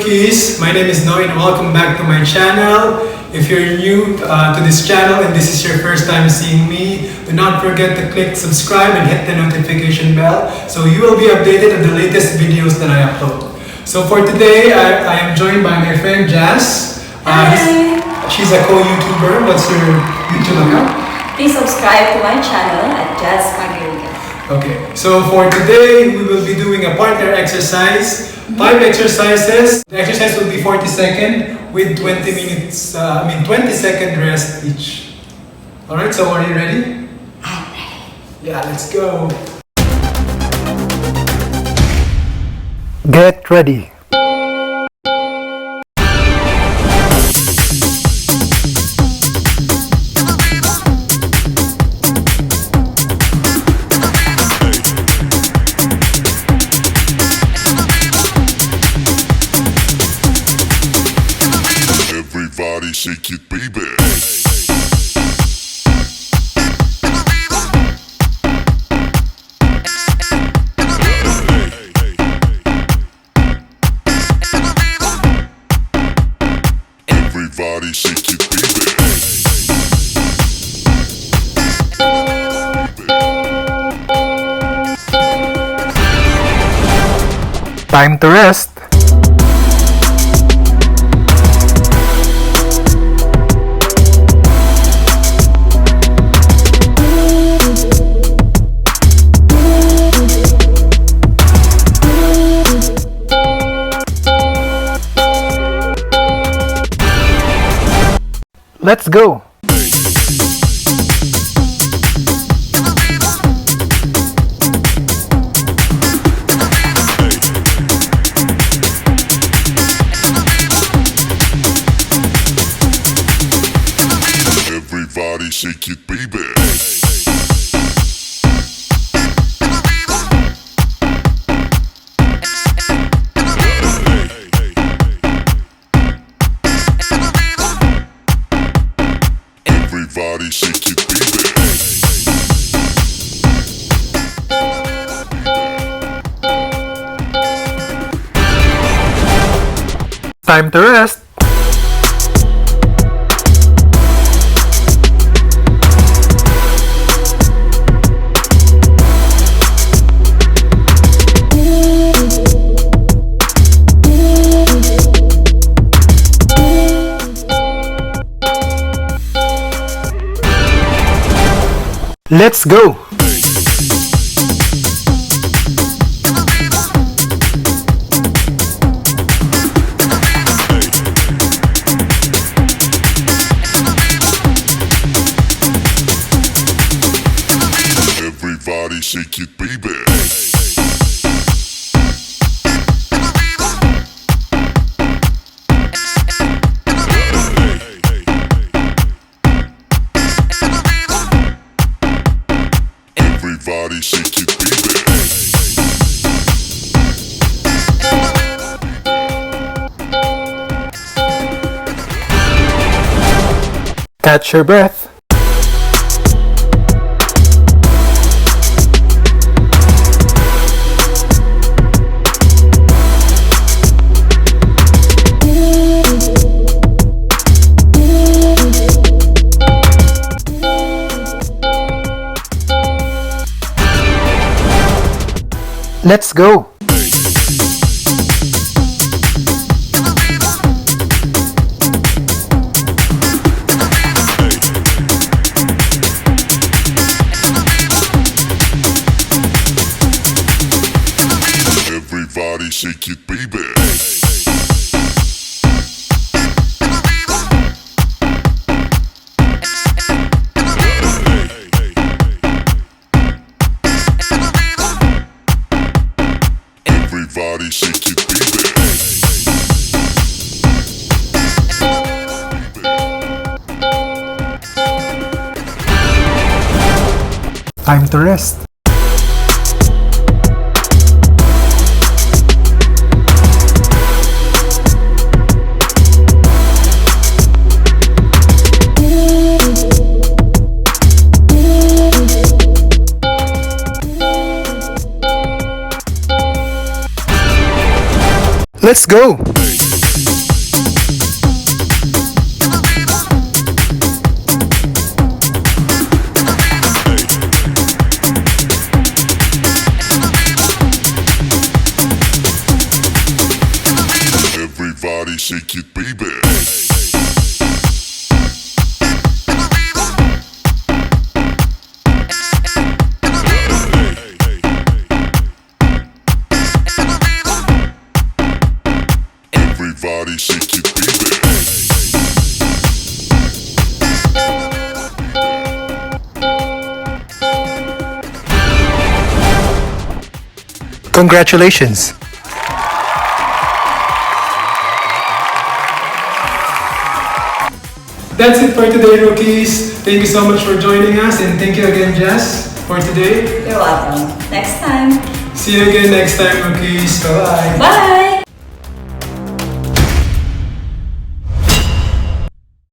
Rookies, my name is Noy and welcome back to my channel. If you're new to this channel and this is your first time seeing me, do not forget to click subscribe and hit the notification bell so you will be updated on the latest videos that I upload. So for today, I am joined by my friend Jazz. She's a co-YouTuber. What's your YouTube account? Please subscribe to my channel at Jazz Magiriga. Okay, so for today, we will be doing a partner exercise. 5 exercises. The exercise will be 40 seconds with 20 second rest each. Alright, so are you ready? I'm ready. Yeah, let's go. Get ready. Everybody shake it, baby. Everybody shake it, baby. Time to rest. Let's go. Everybody shake it, baby. Everybody shake it, baby. Time to rest. Let's go. Everybody shake it, baby. Everybody shake it, baby. Catch your breath. Let's go. Everybody shake it, baby. Everybody shake it, baby. Time to rest. Let's go! shake it, baby. Everybody shake it, baby. Congratulations. That's it for today, rookies. Thank you so much for joining us, and thank you again, Jess, for today. You're welcome. Next time. See you again next time, rookies. Bye-bye. Bye!